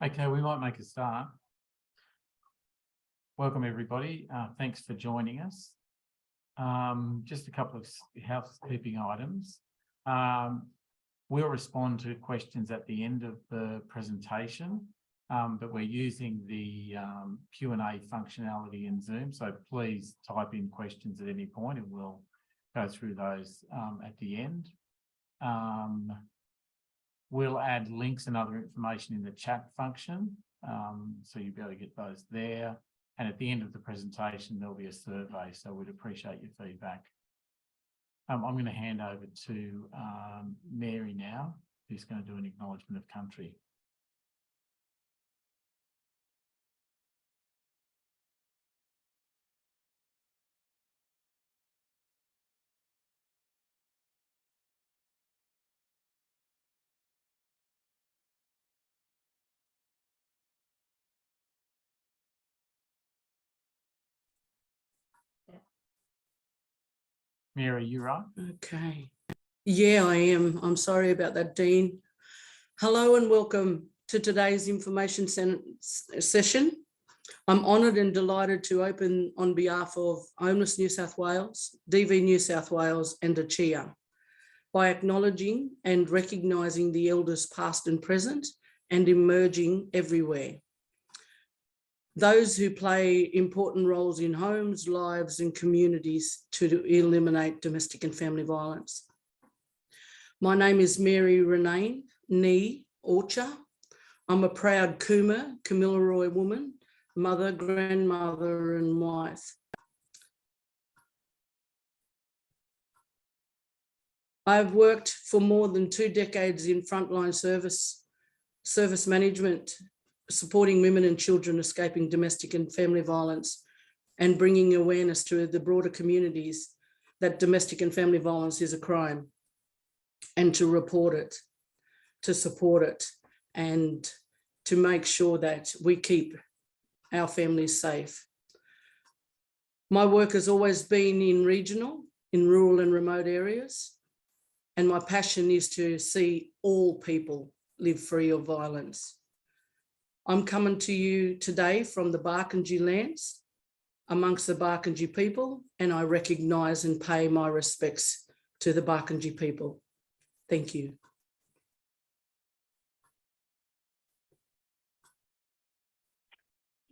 Okay, we might make a start. Welcome everybody. Thanks for joining us. Just a couple of housekeeping items. We'll respond to questions at the end of the presentation, but we're using the Q&A functionality in Zoom, so please type in questions at any point and we'll go through those at the end. We'll add links and other information in the chat function, so you'll be able to get those there. And at the end of the presentation, there'll be a survey, so we'd appreciate your feedback. I'm going to hand over to Mary now, who's going to do an acknowledgement of country. Mary, you right? Okay. Yeah, I am. I'm sorry about that, Dean. Hello and welcome to today's information session. I'm honoured and delighted to open on behalf of Homeless New South Wales, DV New South Wales and ACHIA by acknowledging and recognising the elders past and present and emerging everywhere. Those who play important roles in homes, lives and communities to eliminate domestic and family violence. My name is Mary Renee Nee Orcha. I'm a proud Cooma, Kamilaroi woman, mother, grandmother and wife. I've worked for more than 2 decades in frontline service management, supporting women and children escaping domestic and family violence and bringing awareness to the broader communities that domestic and family violence is a crime, and to report it, to support it, and to make sure that we keep our families safe. My work has always been in rural and remote areas, and my passion is to see all people live free of violence. I'm coming to you today from the Barkindji lands, amongst the Barkindji people, and I recognise and pay my respects to the Barkindji people. Thank you.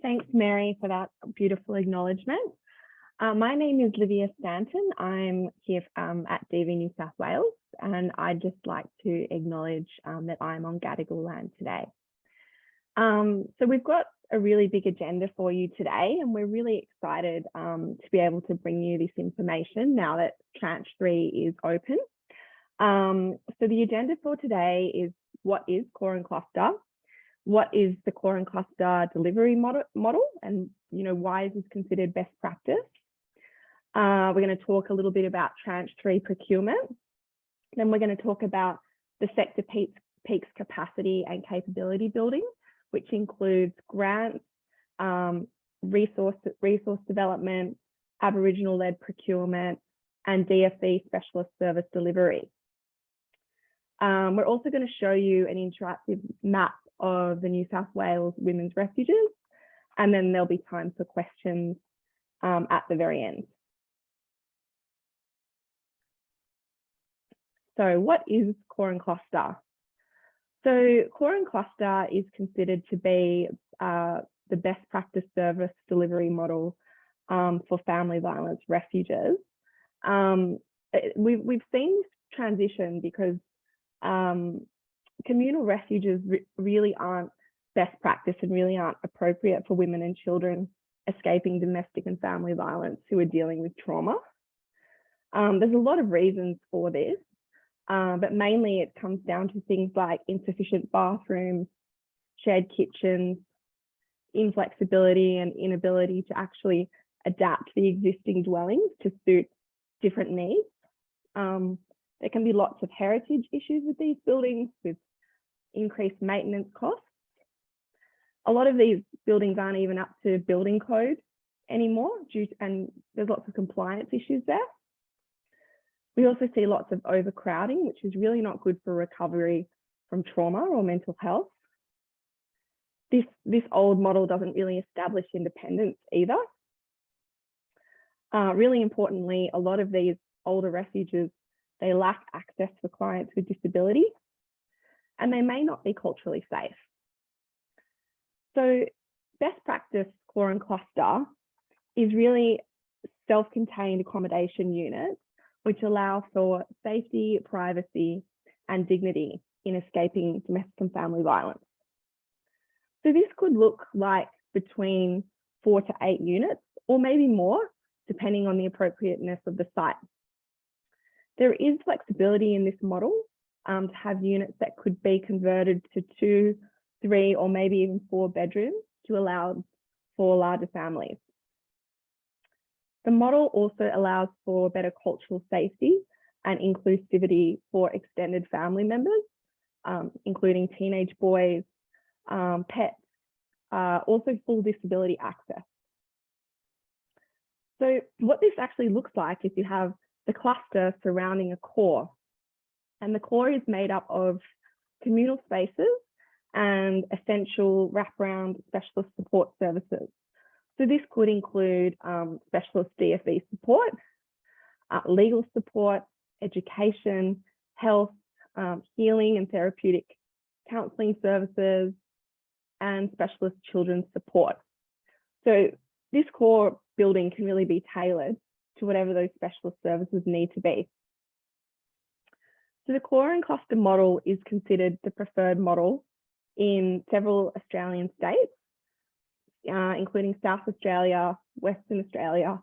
Thanks, Mary, for that beautiful acknowledgement. My name is Livia Stanton. I'm here at DV New South Wales, and I'd just like to acknowledge that I'm on Gadigal land today. So we've got a really big agenda for you today, and we're really excited to be able to bring you this information now that Tranche 3 is open. So the agenda for today is what is core and cluster, what is the core and cluster delivery model, and why is this considered best practice. We're going to talk a little bit about Tranche 3 procurement. Then we're going to talk about the sector peaks capacity and capability building, which includes grants, resource development, Aboriginal-led procurement, and DFE specialist service delivery. We're also going to show you an interactive map of the New South Wales women's refuges, and then there'll be time for questions at the very end. So what is core and cluster? So core and cluster is considered to be the best practice service delivery model for family violence refuges. We've seen this transition because communal refuges really aren't best practice and really aren't appropriate for women and children escaping domestic and family violence who are dealing with trauma. There's a lot of reasons for this. But mainly it comes down to things like insufficient bathrooms, shared kitchens, inflexibility and inability to actually adapt the existing dwellings to suit different needs. There can be lots of heritage issues with these buildings, with increased maintenance costs. A lot of these buildings aren't even up to building code anymore, and there's lots of compliance issues there. We also see lots of overcrowding, which is really not good for recovery from trauma or mental health. this old model doesn't really establish independence either. Really importantly, a lot of these older refuges, they lack access for clients with disability, and they may not be culturally safe. So best practice core and cluster is really self-contained accommodation units, which allow for safety, privacy, and dignity in escaping domestic and family violence. So this could look like between 4 to 8 units, or maybe more, depending on the appropriateness of the site. There is flexibility in this model to have units that could be converted to 2, 3, or maybe even 4 bedrooms to allow for larger families. The model also allows for better cultural safety and inclusivity for extended family members, including teenage boys, pets, also full disability access. So what this actually looks like is you have the cluster surrounding a core, and the core is made up of communal spaces and essential wraparound specialist support services. So this could include specialist DFE support, legal support, education, health, healing and therapeutic counselling services, and specialist children's support. So this core building can really be tailored to whatever those specialist services need to be. So the core and cluster model is considered the preferred model in several Australian states, including South Australia, Western Australia,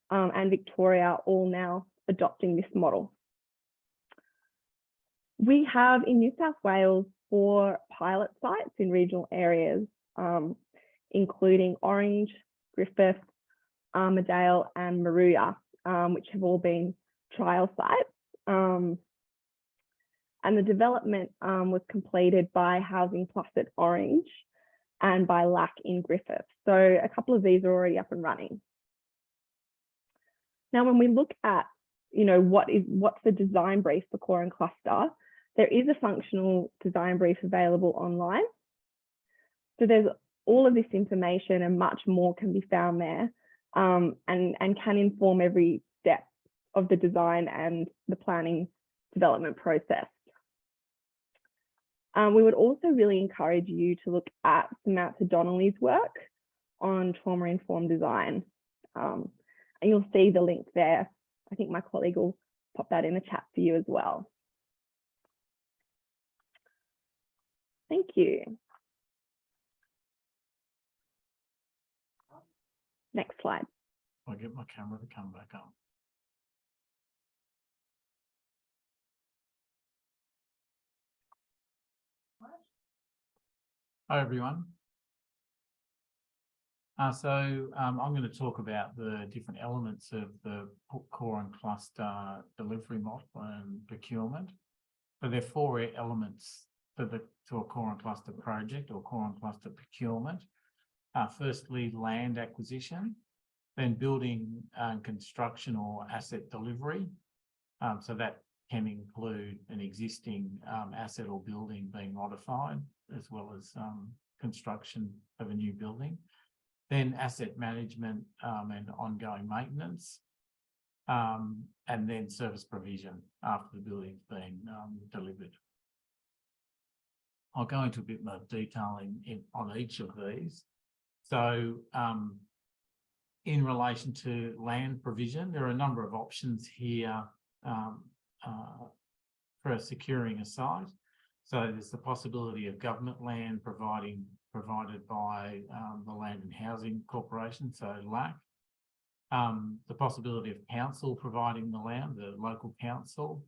and Victoria, all now adopting this model. We have in New South Wales 4 pilot sites in regional areas, including Orange, Griffith, Armidale, and Maruya, which have all been trial sites. And the development was completed by Housing Plus at Orange and by LAC in Griffith. So a couple of these are already up and running. Now, when we look at, what's the design brief for core and cluster, there is a functional design brief available online. So there's all of this information and much more can be found there, and can inform every step of the design and the planning development process. We would also really encourage you to look at Samantha Donnelly's work on trauma-informed design. And you'll see the link there. I think my colleague will pop that in the chat for you as well. Thank you. Next slide. I'll get my camera to come back on. Hi, everyone. I'm going to talk about the different elements of the core and cluster delivery model and procurement. So there are 4 elements to a core and cluster project or core and cluster procurement. Firstly, land acquisition, then building construction or asset delivery. So that can include an existing asset or building being modified, as well as construction of a new building. Then asset management and ongoing maintenance, and then service provision after the building's been delivered. I'll go into a bit more detail on each of these. So in relation to land provision, there are a number of options here for securing a site. So there's the possibility of government land provided by the Land and Housing Corporation, so LAC. The possibility of council providing the land, the local council.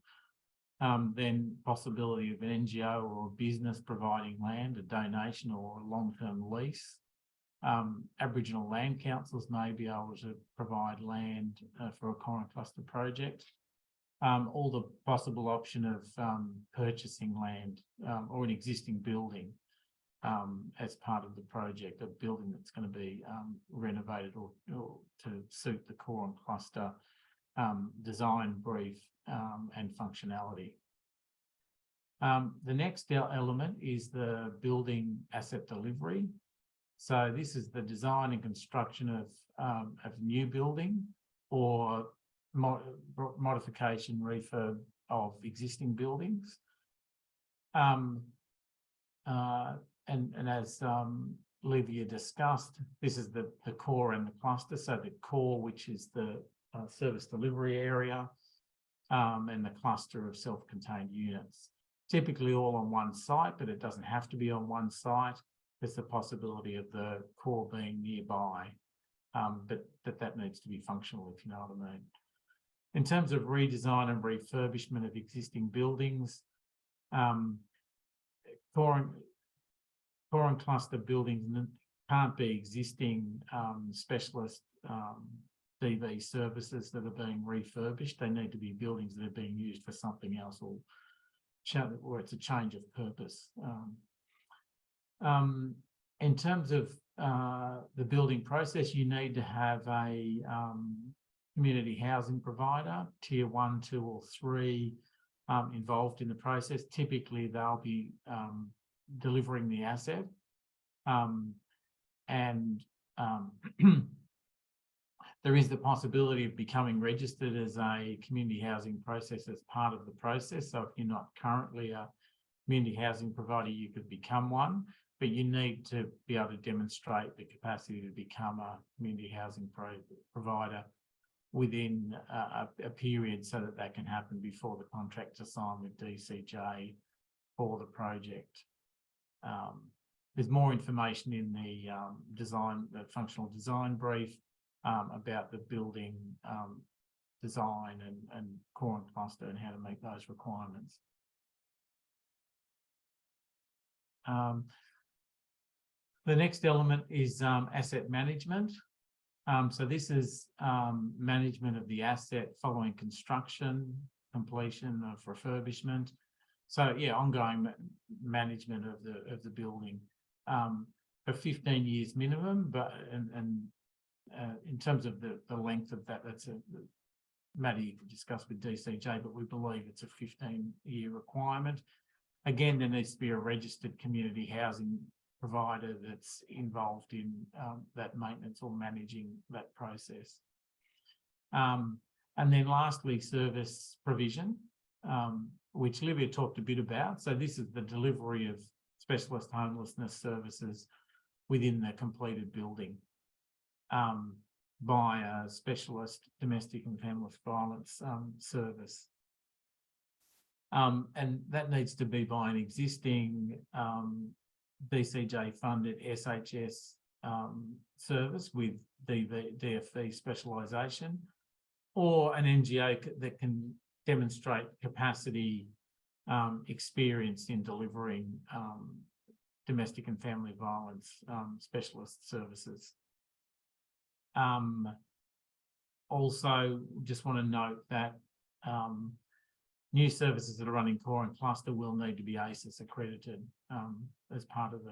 Then possibility of an NGO or a business providing land, a donation or a long-term lease. Aboriginal land councils may be able to provide land for a core and cluster project. Or the possible option of purchasing land or an existing building as part of the project, a building that's going to be renovated or to suit the core and cluster design brief and functionality. The next element is the building asset delivery. So this is the design and construction of new building or modification, refurb of existing buildings. And as Livia discussed, this is the core and the cluster. So the core, which is the service delivery area, and the cluster of self-contained units. Typically all on one site, but it doesn't have to be on one site. There's the possibility of the core being nearby, but that needs to be functional, if you know what I mean. In terms of redesign and refurbishment of existing buildings, core and cluster buildings can't be existing specialist DV services that are being refurbished. They need to be buildings that are being used for something else or it's a change of purpose. In terms of the building process, you need to have a community housing provider, tier 1, 2 or 3 involved in the process. Typically they'll be delivering the asset and there is the possibility of becoming registered as a community housing process as part of the process. So if you're not currently a community housing provider, you could become one, but you need to be able to demonstrate the capacity to become a community housing provider within a period so that can happen before the contract's are signed with DCJ for the project. There's more information in the the functional design brief about the building design and core and cluster and how to meet those requirements. The next element is asset management. So this is management of the asset following construction, completion of refurbishment. So yeah, ongoing management of the building for 15 years minimum, but in terms of the length of that, that's a matter you could discuss with DCJ, but we believe it's a 15-year requirement. Again, there needs to be a registered community housing provider that's involved in that maintenance or managing that process. And then lastly, service provision, which Livia talked a bit about. So this is the delivery of specialist homelessness services within the completed building by a specialist domestic and family violence service. And that needs to be by an existing DCJ funded SHS service with DFE specialisation, or an NGO that can demonstrate capacity experience in delivering domestic and family violence specialist services. Also, just want to note that new services that are running core and cluster will need to be ACES accredited as part of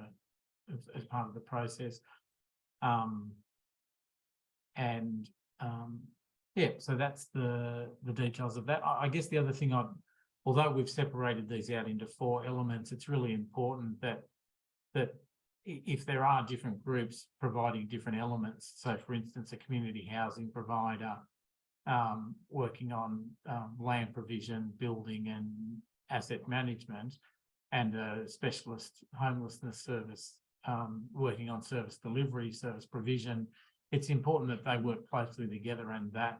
the process. Yeah, so that's the details of that. I guess the other thing, although we've separated these out into 4 elements, it's really important that if there are different groups providing different elements, so for instance, a community housing provider working on land provision, building and asset management, and a specialist homelessness service working on service delivery, service provision, it's important that they work closely together and that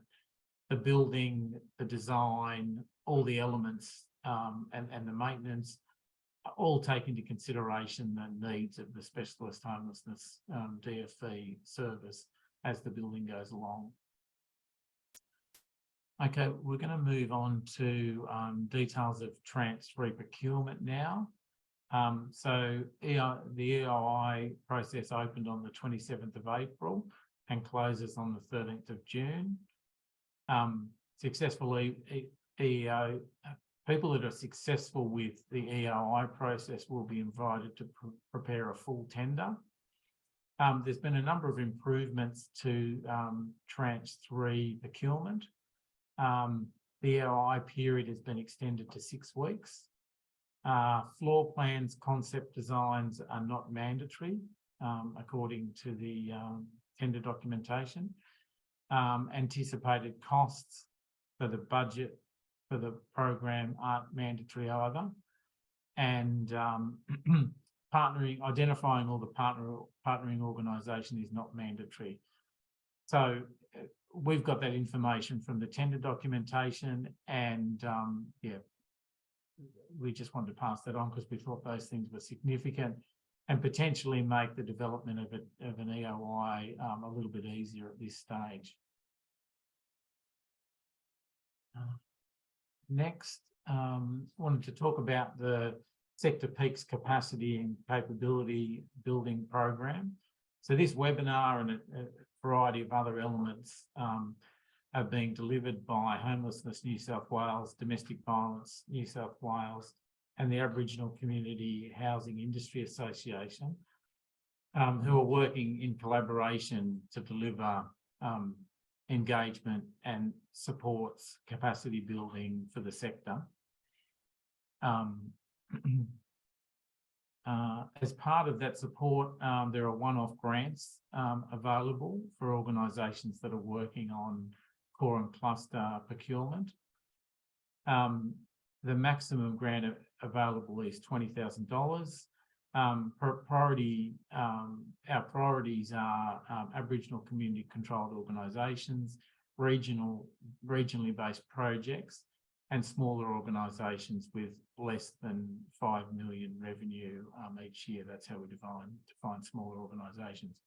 the building, the design, all the elements and the maintenance all take into consideration the needs of the specialist homelessness DFE service as the building goes along. Okay, we're going to move on to details of Tranche 3 procurement now. So the EOI process opened on the 27th of April and closes on the 13th of June. Successfully, people that are successful with the EOI process will be invited to prepare a full tender. There's been a number of improvements to Tranche 3 procurement. The EOI period has been extended to 6 weeks. Floor plans, concept designs are not mandatory according to the tender documentation. Anticipated costs for the budget for the program aren't mandatory either. And identifying all the partnering organisation is not mandatory. So we've got that information from the tender documentation, and yeah, we just wanted to pass that on because we thought those things were significant and potentially make the development of an EOI a little bit easier at this stage. Next, wanted to talk about the Sector Peaks Capacity and Capability Building Program. So this webinar and a variety of other elements are being delivered by Homelessness New South Wales, Domestic Violence New South Wales, and the Aboriginal Community Housing Industry Association, who are working in collaboration to deliver engagement and supports capacity building for the sector. As part of that support, there are one-off grants available for organisations that are working on core and cluster procurement. The maximum grant available is $20,000. Our priorities are Aboriginal community controlled organisations, regionally based projects, and smaller organisations with less than 5 million revenue each year. That's how we define smaller organisations.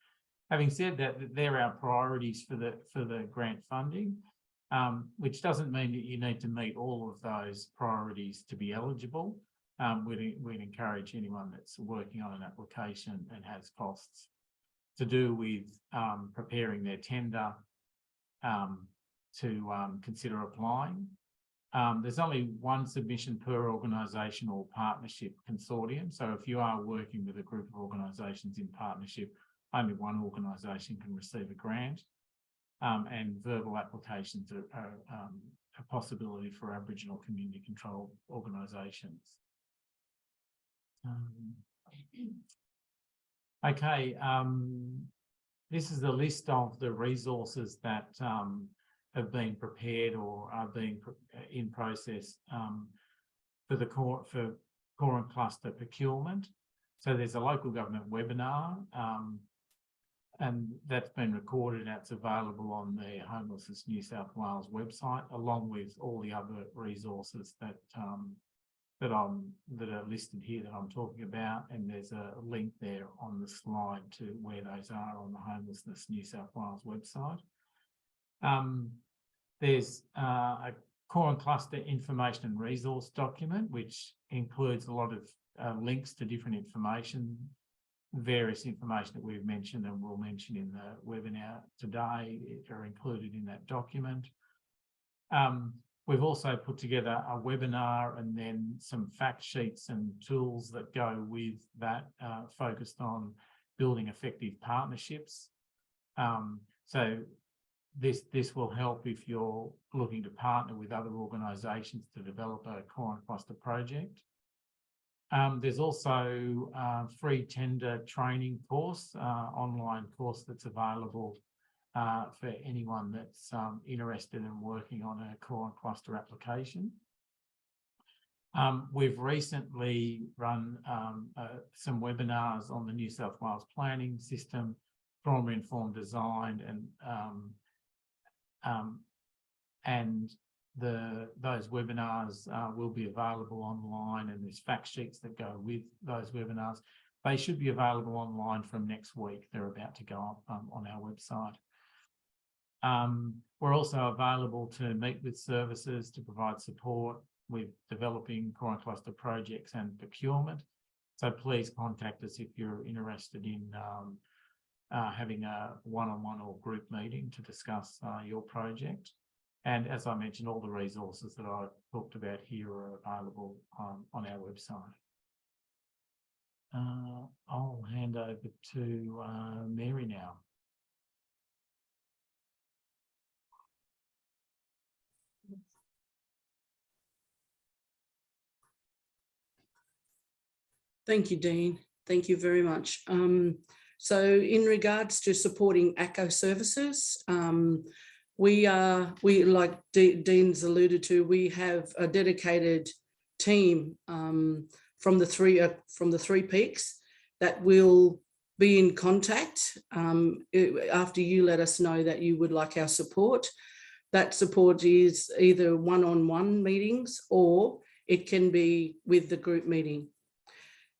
Having said that, they're our priorities for the grant funding, which doesn't mean that you need to meet all of those priorities to be eligible. We'd encourage anyone that's working on an application and has costs to do with preparing their tender to consider applying. There's only one submission per organisation or partnership consortium. So if you are working with a group of organisations in partnership, only one organisation can receive a grant, and verbal applications are a possibility for Aboriginal community controlled organisations. Okay, this is the list of the resources that have been prepared or are being in process for the core and cluster procurement. So there's a local government webinar, and that's been recorded and it's available on the Homelessness New South Wales website, along with all the other resources that are listed here that I'm talking about, and there's a link there on the slide to where those are on the Homelessness New South Wales website. There's a core and cluster information and resource document, which includes a lot of links to different information, various information that we've mentioned and will mention in the webinar today are included in that document. We've also put together a webinar and then some fact sheets and tools that go with that, focused on building effective partnerships. So this will help if you're looking to partner with other organisations to develop a core and cluster project. There's also a free tender training course, online course that's available for anyone that's interested in working on a core and cluster application. We've recently run some webinars on the New South Wales planning system, trauma-informed design, and those webinars will be available online, and there's fact sheets that go with those webinars. They should be available online from next week. They're about to go up on our website. We're also available to meet with services to provide support with developing core and cluster projects and procurement. So please contact us if you're interested in having a one-on-one or group meeting to discuss your project. And as I mentioned, all the resources that I talked about here are available on our website. I'll hand over to Mary now. Thank you, Dean. Thank you very much. So in regards to supporting ACCO services, we like Dean's alluded to, we have a dedicated team from the three peaks that will be in contact after you let us know that you would like our support. That support is either one-on-one meetings, or it can be with the group meeting.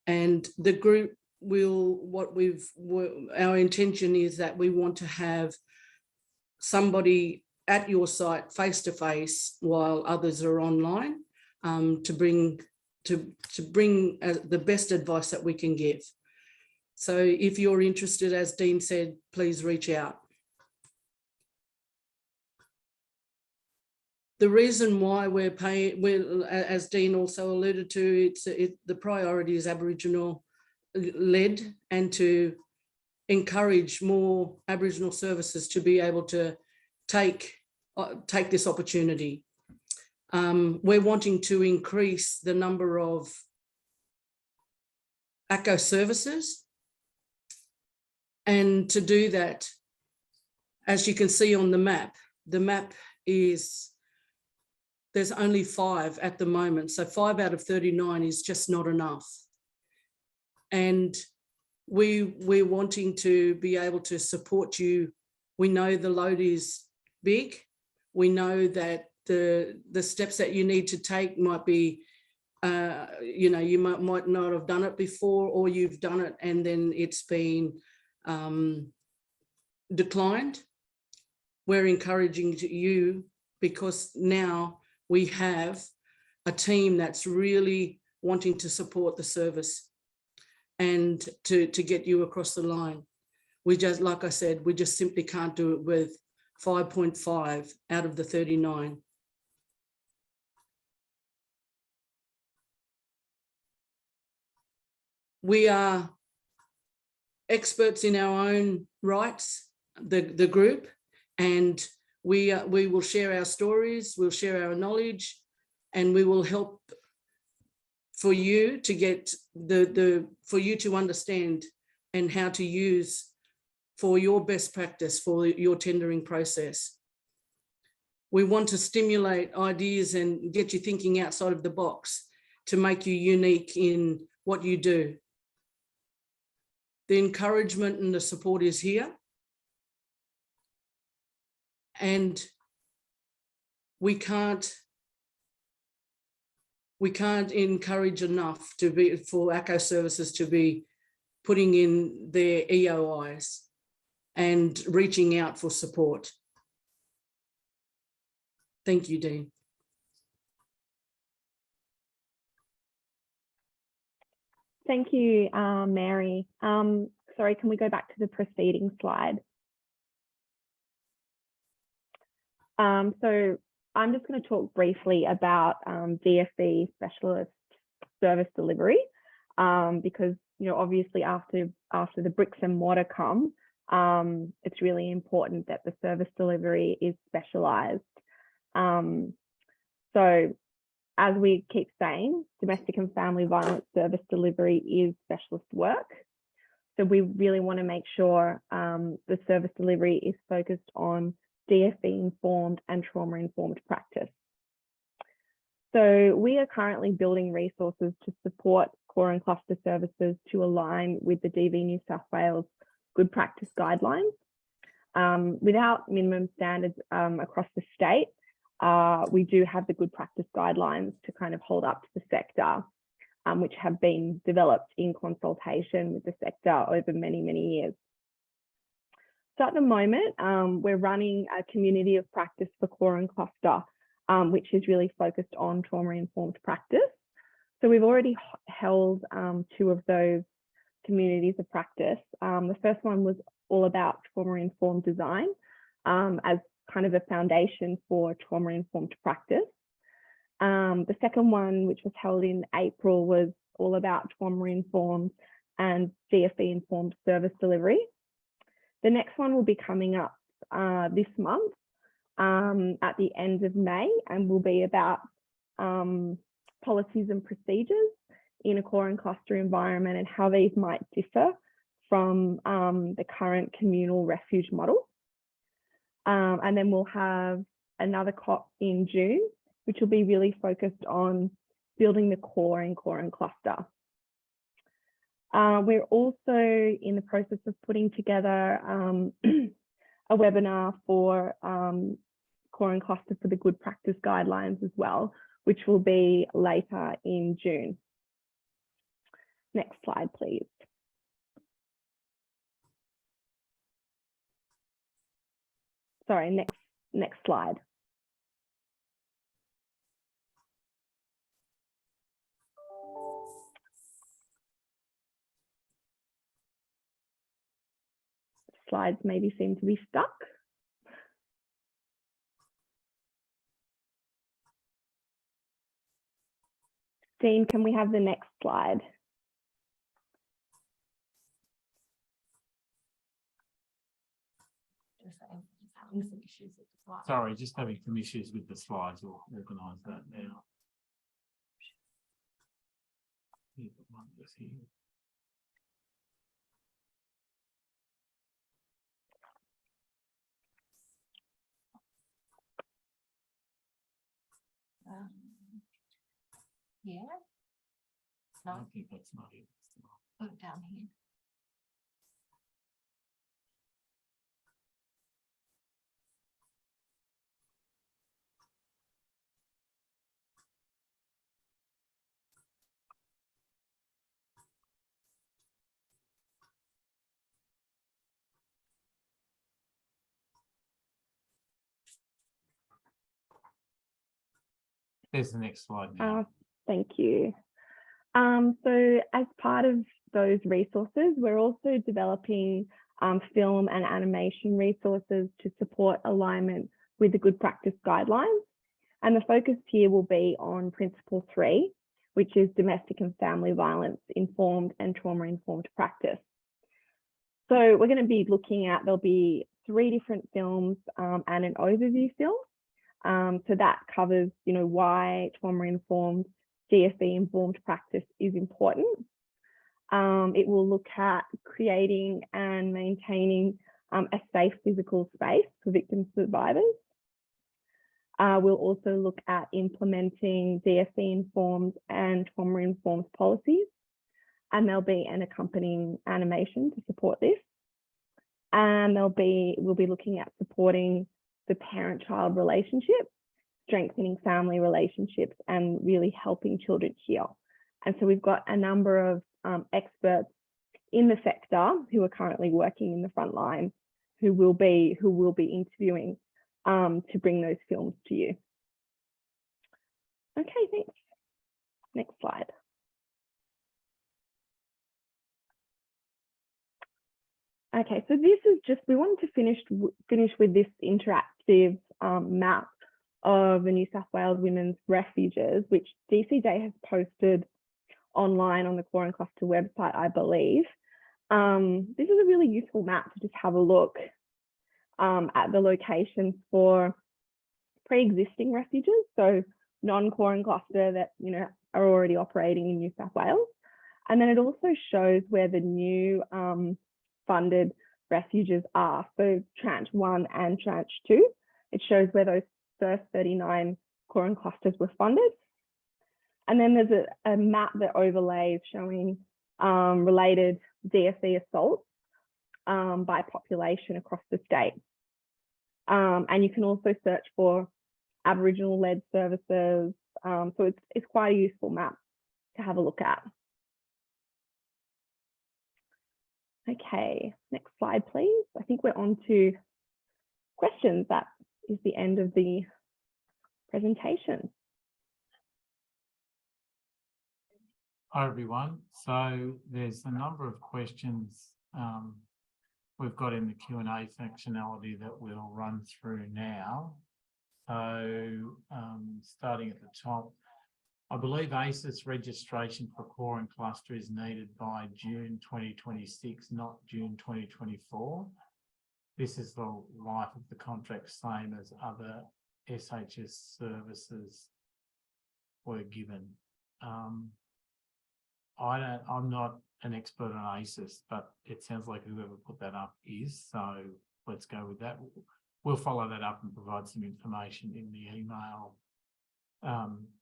And the group will, our intention is that we want to have somebody at your site face-to-face while others are online, to bring the best advice that we can give. So if you're interested, as Dean said, please reach out. The reason why we're paying, as Dean also alluded to, the priority is Aboriginal led, and to encourage more Aboriginal services to be able to take this opportunity. We're wanting to increase the number of ACCO services, and to do that, as you can see on the map is, there's only 5 at the moment. So 5 out of 39 is just not enough. And we're wanting to be able to support you. We know the load is big. We know that the steps that you need to take might be, you might not have done it before, or you've done it and then it's been declined. We're encouraging you, because now we have a team that's really wanting to support the service and to get you across the line. We just, like I said, we just simply can't do it with 5.5 out of the 39. We are experts in our own rights, the group, and we will share our stories, we'll share our knowledge, and we will help for you to get for you to understand and how to use for your best practice for your tendering process. We want to stimulate ideas and get you thinking outside of the box to make you unique in what you do. The encouragement and the support is here. And we can't encourage enough for ACCO services to be putting in their EOIs and reaching out for support. Thank you, Dean. Thank you, Mary. Sorry, can we go back to the preceding slide? So I'm just going to talk briefly about DFE specialist service delivery, because obviously after the bricks and mortar come, it's really important that the service delivery is specialised. So as we keep saying, domestic and family violence service delivery is specialist work. So we really want to make sure the service delivery is focused on DFE-informed and trauma-informed practice. So we are currently building resources to support core and cluster services to align with the DV New South Wales good practice guidelines. Without minimum standards across the state, we do have the good practice guidelines to kind of hold up to the sector, which have been developed in consultation with the sector over many, many years. So at the moment, we're running a community of practice for core and cluster, which is really focused on trauma-informed practice. So we've already held 2 of those communities of practice. The first one was all about trauma-informed design as kind of a foundation for trauma-informed practice. The second one, which was held in April, was all about trauma-informed and DFE-informed service delivery. The next one will be coming up this month at the end of May, and will be about policies and procedures in a core and cluster environment and how these might differ from the current communal refuge model. And then we'll have another COP in June, which will be really focused on building the core and cluster. We're also in the process of putting together a webinar for core and cluster for the good practice guidelines as well, which will be later in June. Next slide, please. Sorry, next slide. Slides maybe seem to be stuck. Dean, can we have the next slide? Sorry, just having some issues with the slides. We'll organise that now. Yeah. I No, think that's not it. put it down here. There's the next slide now. Thank you. So as part of those resources, we're also developing film and animation resources to support alignment with the good practice guidelines. And the focus here will be on principle 3, which is domestic and family violence informed and trauma-informed practice. So we're going to be looking at, there'll be 3 different films and an overview film. So that covers, why trauma-informed, DFE-informed practice is important. It will look at creating and maintaining a safe physical space for victim survivors. We'll also look at implementing DFE-informed and trauma-informed policies, and there'll be an accompanying animation to support this. And we'll be looking at supporting the parent-child relationship, strengthening family relationships, and really helping children heal. And so we've got a number of experts in the sector who are currently working in the front line who will be interviewing to bring those films to you. Okay, thanks. Next slide. Okay, so this is just, we wanted to finish with this interactive map of the New South Wales Women's Refuges, which DCJ has posted online on the Core and Cluster website, I believe. This is a really useful map to just have a look at the locations for pre-existing refuges, so non-Core and Cluster that are already operating in New South Wales. And then it also shows where the new funded refuges are, so tranche 1 and tranche 2. It shows where those first 39 Core and Clusters were funded. And then there's a map that overlays showing related DFE assaults by population across the state. And you can also search for Aboriginal-led services. So it's quite a useful map to have a look at. Okay, next slide, please. I think we're on to questions. That is the end of the presentation. Hi, everyone. So there's a number of questions we've got in the Q&A functionality that we'll run through now. So starting at the top, I believe ACES registration for Core and Cluster is needed by June 2026, not June 2024. This is the life of the contract, same as other SHS services were given. I'm not an expert on ACES, but it sounds like whoever put that up is, so let's go with that. We'll follow that up and provide some information in the email.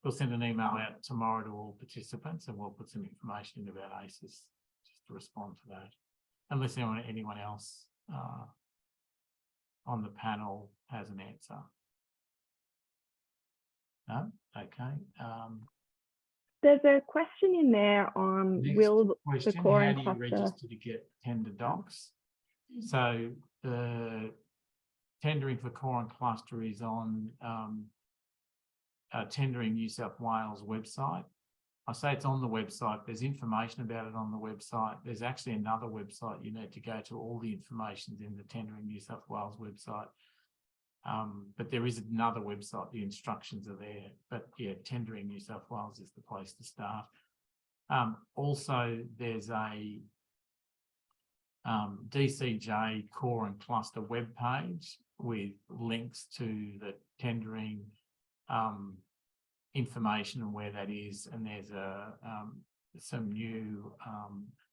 We'll send an email out tomorrow to all participants and we'll put some information in about ACES just to respond to that. Unless anyone else on the panel has an answer. No? Okay. There's a question in there on Next will the question, core how and do you cluster. register to get tender docs? So the tendering for core and cluster is on Tendering New South Wales website. I say it's on the website. There's information about it on the website. There's actually another website you need to go to. All the information's in the Tendering New South Wales website. But there is another website, the instructions are there. But yeah, Tendering New South Wales is the place to start. Also, there's a DCJ core and cluster webpage with links to the tendering information and where that is. And there's some new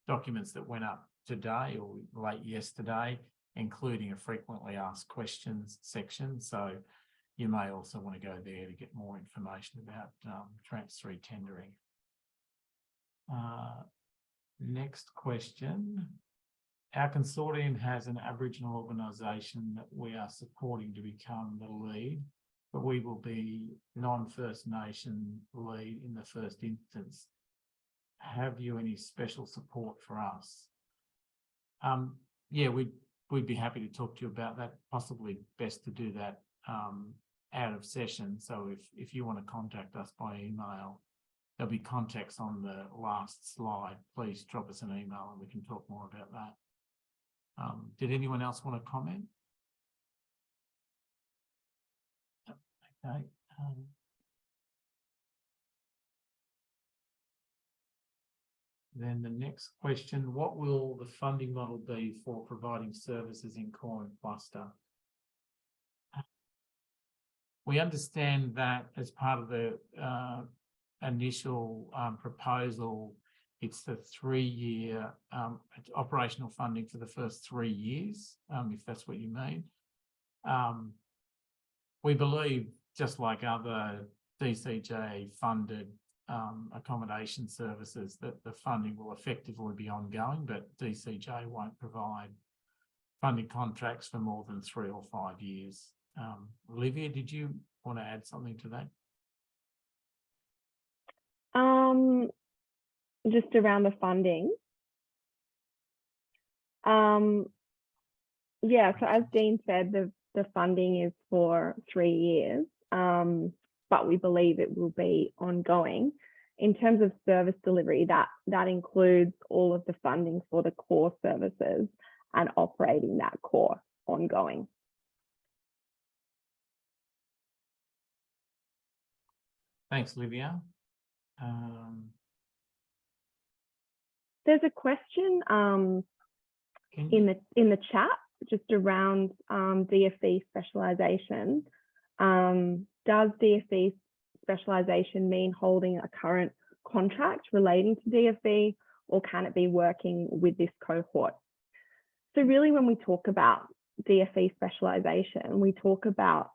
documents that went up today or late yesterday, including a frequently asked questions section. So you may also want to go there to get more information about Tranche 3 tendering. Next question. Our consortium has an Aboriginal organisation that we are supporting to become the lead, but we will be non-First Nation lead in the first instance. Have you any special support for us? Yeah, we'd be happy to talk to you about that. Possibly best to do that out of session. So if you want to contact us by email, there'll be contacts on the last slide. Please drop us an email and we can talk more about that. Did anyone else want to comment? Okay. Then the next question, what will the funding model be for providing services in core and cluster? We understand that as part of the initial proposal, it's the 3-year operational funding for the first 3 years, if that's what you mean. We believe, just like other DCJ funded accommodation services, that the funding will effectively be ongoing, but DCJ won't provide funding contracts for more than 3 or 5 years. Olivia, did you want to add something to that? Just around the funding. Yeah, so as Dean said, the funding is for 3 years, but we believe it will be ongoing. In terms of service delivery, that includes all of the funding for the core services and operating that core ongoing. Thanks, Olivia. There's a question in the chat just around DFE specialisation. Does DFE specialisation mean holding a current contract relating to DFE, or can it be working with this cohort? So really, when we talk about DFE specialisation, we talk about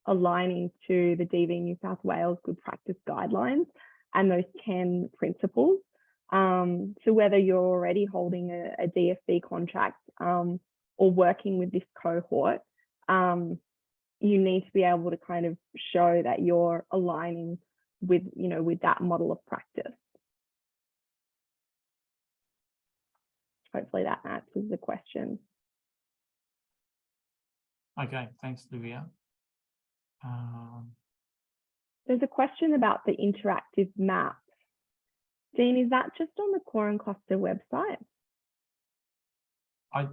aligning to the DV New South Wales Good Practice Guidelines and those 10 principles. So whether you're already holding a DFE contract or working with this cohort, you need to be able to kind of show that you're aligning with, with that model of practice. Hopefully that answers the question. Okay, thanks, Olivia. There's a question about the interactive map. Dean, is that just on the Core and Cluster website?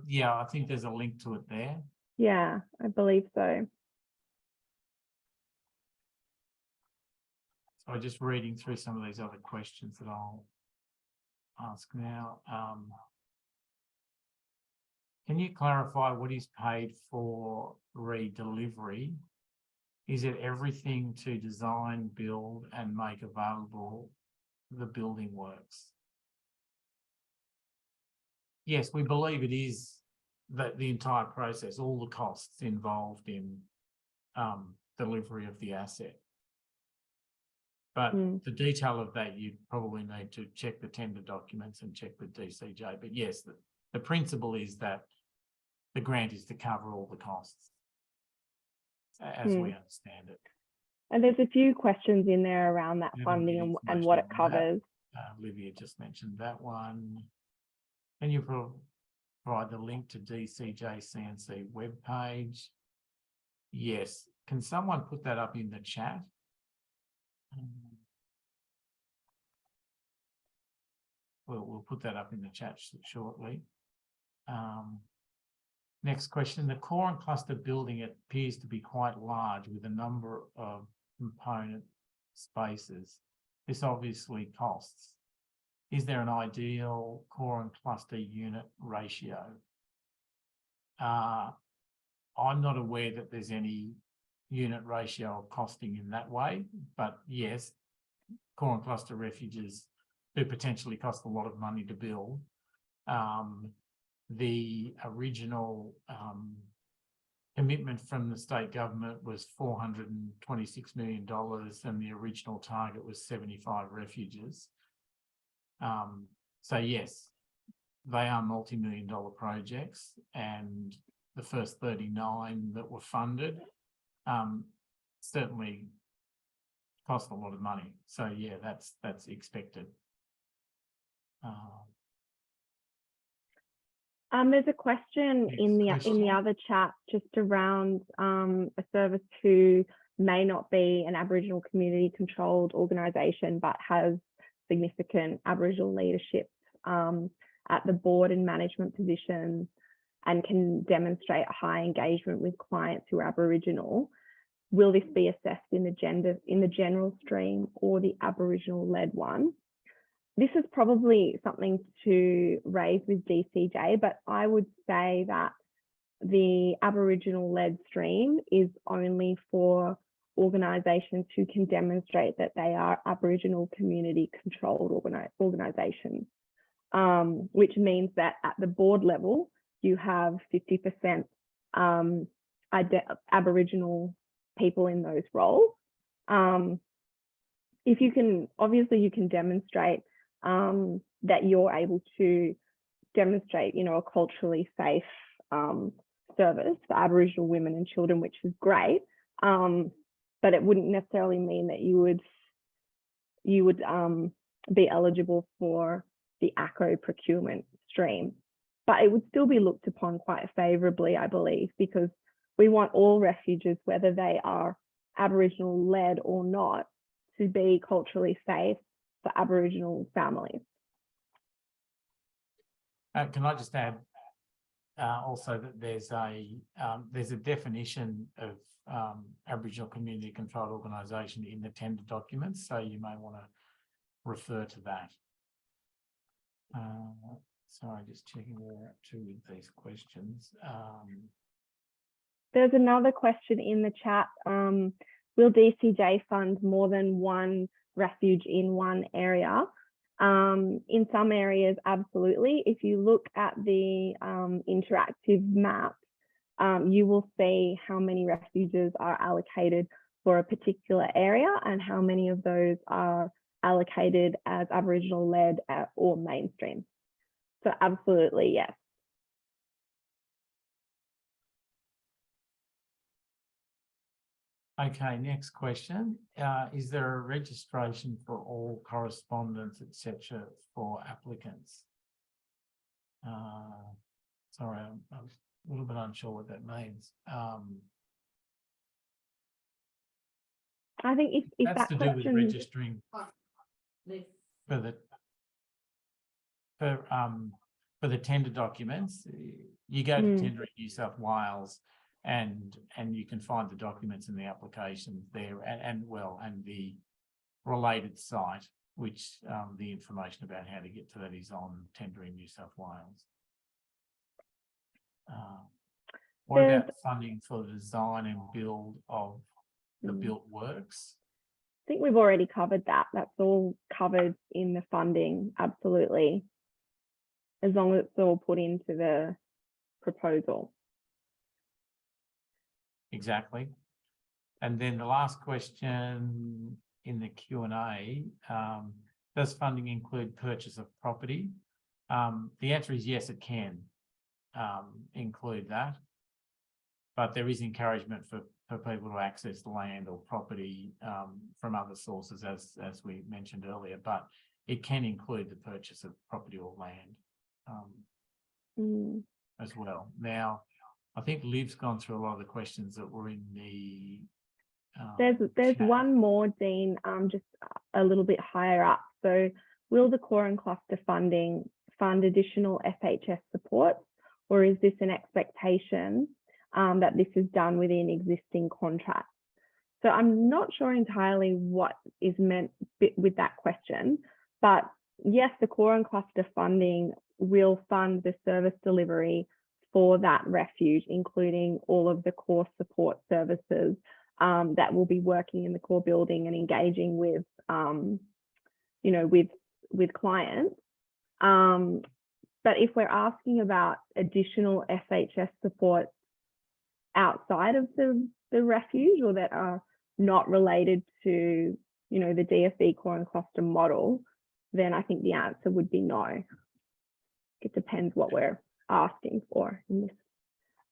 Yeah, I think there's a link to it there. Yeah, I believe so. So just reading through some of these other questions that I'll ask now. Can you clarify what is paid for redelivery? Is it everything to design, build, and make available the building works? yes, we believe it is that the entire process, all the costs involved in delivery of the asset. But the detail of that, you'd probably need to check the tender documents and check with DCJ. But yes, the principle is that the grant is to cover all the costs, as we understand it. And there's a few questions in there around that Yeah, funding the and what it information on that. covers. Olivia just mentioned that one. Can you provide the link to DCJ CNC webpage? Yes. Can someone put that up in the chat? We'll put that up in the chat shortly. Next question. The core and cluster building appears to be quite large with a number of component spaces. This obviously costs. Is there an ideal core and cluster unit ratio? I'm not aware that there's any unit ratio of costing in that way, but yes, core and cluster refuges do potentially cost a lot of money to build. The original commitment from the state government was $426 million, and the original target was 75 refuges. So yes, they are multi-million-dollar projects, and the first 39 that were funded certainly cost a lot of money. So yeah, that's expected. There's a question in the other chat just around a service who may not be an Aboriginal community controlled organisation but has significant Aboriginal leadership at the board and management positions and can demonstrate a high engagement with clients who are Aboriginal. Will this be assessed in the general stream or the Aboriginal led one? This is probably something to raise with DCJ, but I would say that the Aboriginal led stream is only for organisations who can demonstrate that they are Aboriginal community controlled organisations, which means that at the board level, you have 50% Aboriginal people in those roles. If you can, obviously you can demonstrate that you're able to demonstrate, you know, a culturally safe service for Aboriginal women and children, which is great. But it wouldn't necessarily mean that you would be eligible for the ACCO procurement stream. But it would still be looked upon quite favourably, I believe, because we want all refuges, whether they are Aboriginal led or not, to be culturally safe for Aboriginal families. Can I just add also that there's a definition of Aboriginal community controlled organisation in the tender documents, so you may want to refer to that. Sorry, just checking where we're up to with these questions. There's another question in the chat. Will DCJ fund more than one refuge in one area? In some areas, absolutely. If you look at the interactive map, you will see how many refuges are allocated for a particular area and how many of those are allocated as Aboriginal led or mainstream. So absolutely, yes. Okay, next question. Is there a registration for all correspondence, etc., for applicants? Sorry, I'm a little bit unsure what that means. I think if that's that to question... do with registering for the tender documents. You go to Tender in New South Wales, and you can find the documents in the applications there, and the related site, which the information about how to get to that is on Tender in New South Wales. What about funding for the design and build of the built works? I think we've already covered that. That's all covered in the funding, absolutely. as long as it's all put into the proposal. Exactly. And then the last question in the Q&A, does funding include purchase of property? The answer is yes, it can include that. But there is encouragement for people to access land or property from other sources, as we mentioned earlier, but it can include the purchase of property or land as well. Now, I think Liv's gone through a lot of the questions that were in the There's chat. one more, Dean, just a little bit higher up. So will the core and cluster funding fund additional FHS support, or is this an expectation that this is done within existing contracts? So I'm not sure entirely what is meant with that question, but yes, the core and cluster funding will fund the service delivery for that refuge, including all of the core support services that will be working in the core building and engaging with, with clients. But if we're asking about additional FHS support outside of the refuge, or that are not related to, the DFE core and cluster model, then I think the answer would be no. It depends what we're asking for in this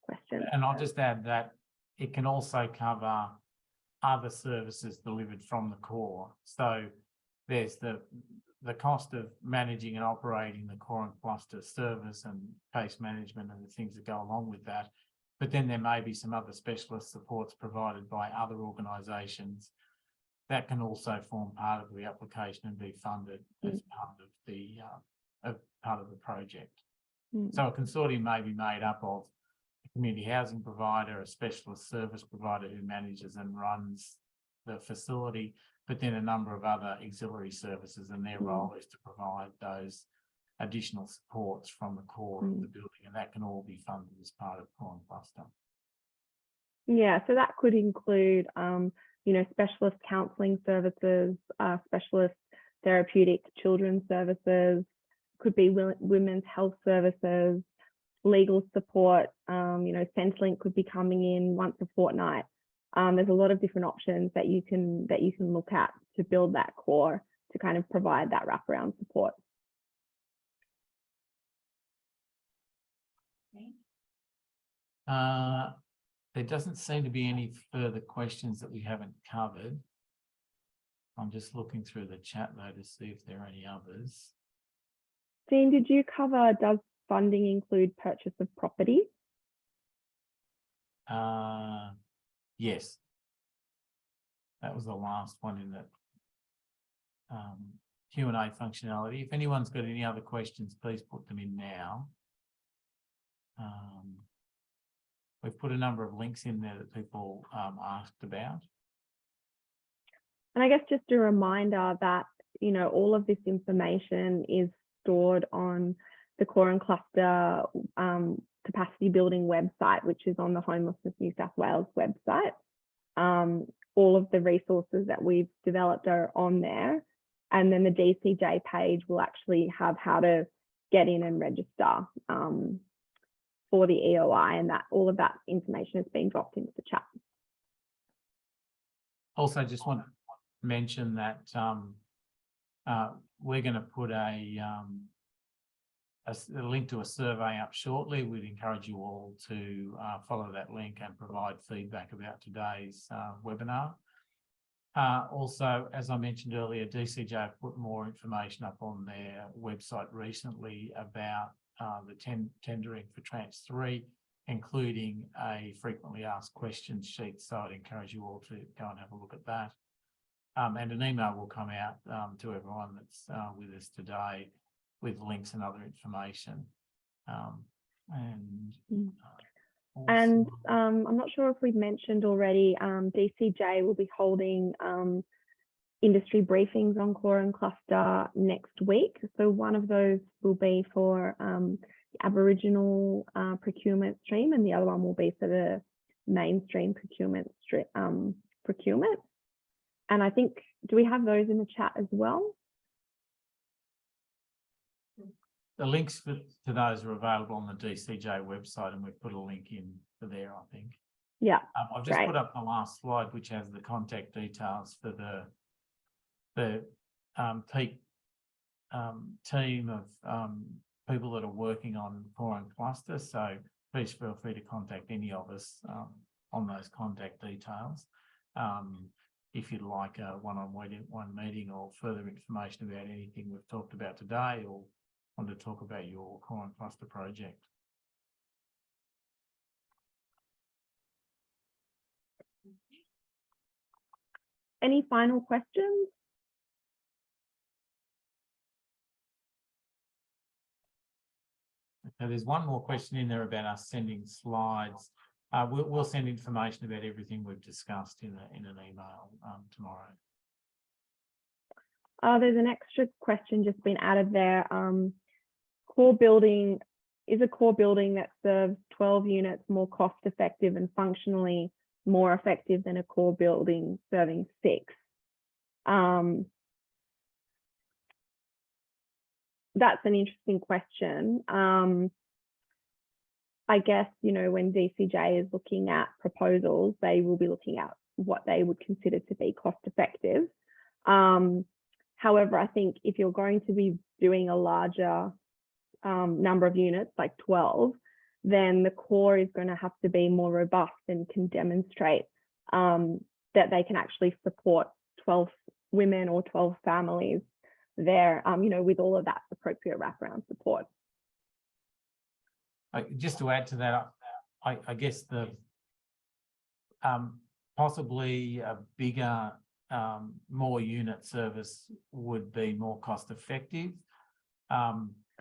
question. And I'll just add that it can also cover other services delivered from the core. So there's the cost of managing and operating the core and cluster service and case management and the things that go along with that. But then there may be some other specialist supports provided by other organisations that can also form part of the application and be funded as part of the project. So a consortium may be made up of a community housing provider, a specialist service provider who manages and runs the facility, but then a number of other auxiliary services, and their role is to provide those additional supports from the core of the building, and that can all be funded as part of core and cluster. Yeah, so that could include, specialist counselling services, specialist therapeutic children's services, could be women's health services, legal support, Centrelink could be coming in once a fortnight. There's a lot of different options that you can look at to build that core to kind of provide that wraparound support. There doesn't seem to be any further questions that we haven't covered. I'm just looking through the chat though to see if there are any others. Dean, did you cover, does funding include purchase of property? Yes. That was the last one in the Q&A functionality. If anyone's got any other questions, please put them in now. We've put a number of links in there that people asked about. And I guess just a reminder that, all of this information is stored on the core and cluster capacity building website, which is on the Homelessness New South Wales website. All of the resources that we've developed are on there. And then the DCJ page will actually have how to get in and register for the EOI, and that all of that information has been dropped into the chat. Also, just want to mention that we're going to put a link to a survey up shortly. We'd encourage you all to follow that link and provide feedback about today's webinar. Also, as I mentioned earlier, DCJ have put more information up on their website recently about the tendering for Tranche 3, including a frequently asked questions sheet. So I'd encourage you all to go and have a look at that. And an email will come out to everyone that's with us today with links and other information. I'm not sure if we've mentioned already, DCJ will be holding industry briefings on core and cluster next week. So one of those will be for the Aboriginal procurement stream, and the other one will be for the mainstream procurement. And I think, do we have those in the chat as well? the links to those are available on the DCJ website, and we've put a link in for there, I think. Yeah, I've just great. put up the last slide, which has the contact details for the peak team of people that are working on core and cluster. So please feel free to contact any of us on those contact details. If you'd like a one-on-one meeting or further information about anything we've talked about today, or want to talk about your core and cluster project. Any final questions? Okay, there's one more question in there about us sending slides. We'll send information about everything we've discussed in an email tomorrow. There's an extra question just been added there. Core building, is a core building that serves 12 units more cost effective and functionally more effective than a core building serving 6? That's an interesting question. I guess, you know, when DCJ is looking at proposals, they will be looking at what they would consider to be cost effective. However, I think if you're going to be doing a larger number of units, like 12, then the core is going to have to be more robust and can demonstrate that they can actually support 12 women or 12 families there, you know, with all of that appropriate wraparound support. Just to add to that, I guess the possibly a bigger, more unit service would be more cost effective.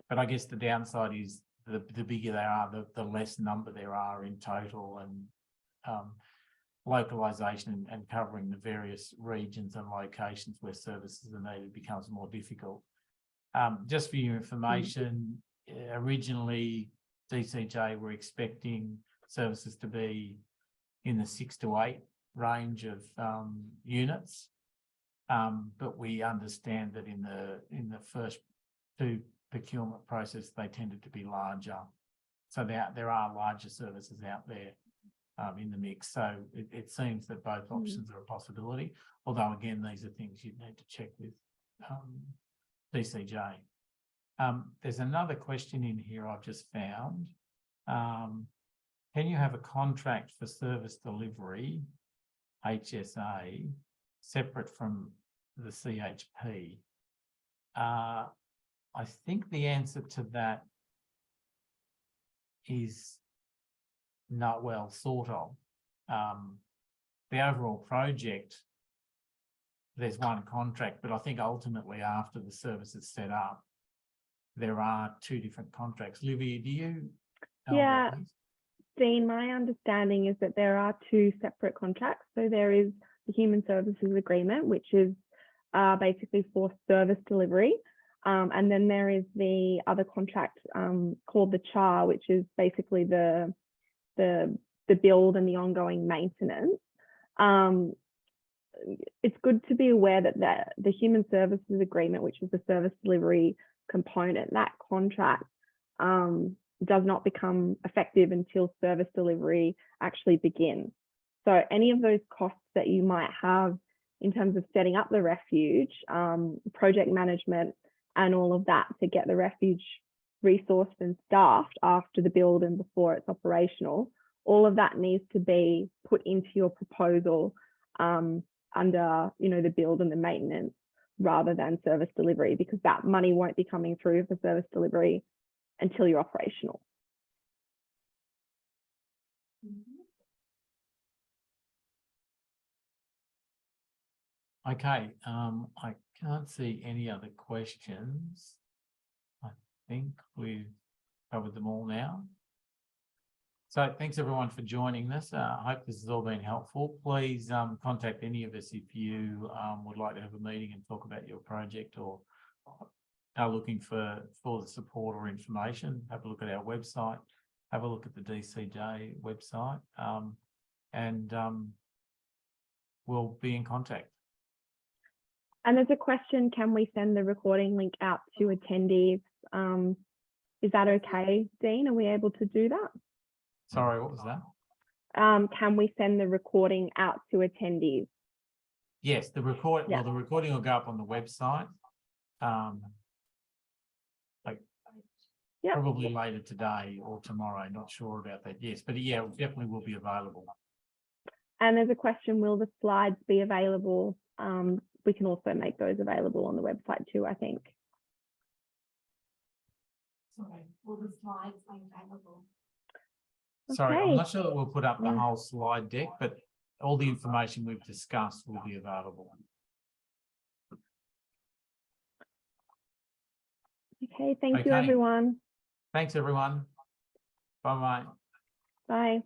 But I guess the downside is the bigger they are, the less number there are in total, and localization and covering the various regions and locations where services are needed becomes more difficult. Just for your information, originally DCJ were expecting services to be in the 6 to 8 range of units, but we understand that in the first 2 procurement process they tended to be larger. So there are larger services out there in the mix. So it seems that both options are a possibility. Although again, these are things you'd need to check with DCJ. There's another question in here I've just found. Can you have a contract for service delivery, HSA, separate from the CHP? I think the answer to that is no, well, sort of. The overall project, there's one contract, but I think ultimately after the service is set up, there are 2 different contracts. Livia, do you know about these? Dean, my understanding is that there are 2 separate contracts. So there is the Human Services Agreement, which is basically for service delivery. And then there is the other contract called the CHAR, which is basically the build and the ongoing maintenance. It's good to be aware that the Human Services Agreement, which is the service delivery component, that contract does not become effective until service delivery actually begins. So any of those costs that you might have in terms of setting up the refuge, project management, and all of that to get the refuge resourced and staffed after the build and before it's operational, all of that needs to be put into your proposal under, you know, the build and the maintenance rather than service delivery, because that money won't be coming through for service delivery until you're operational. Okay, I can't see any other questions. I think we've covered them all now. So thanks everyone for joining us. I hope this has all been helpful. Please contact any of us if you would like to have a meeting and talk about your project, or are looking for the support or information. Have a look at our website, have a look at the DCJ website, and we'll be in contact. And there's a question, can we send the recording link out to attendees Is that okay, Dean? Are we able to do that? Sorry, what was that? Can we send the recording out to attendees? Yes, the record, Yeah. well, the recording will go up on the website. Like Yeah. probably later today or tomorrow, not sure about that. Yes, but yeah, it definitely will be available. And there's a question, will the slides be available? We can also make those available on the website too, I think. Sorry, will the slides be available? Sorry, I'm Okay. not sure that we'll put up the Yeah. whole slide deck, but all the information we've discussed will be available. Okay, thank you, Okay. everyone. Thanks, everyone. Bye-bye. Bye.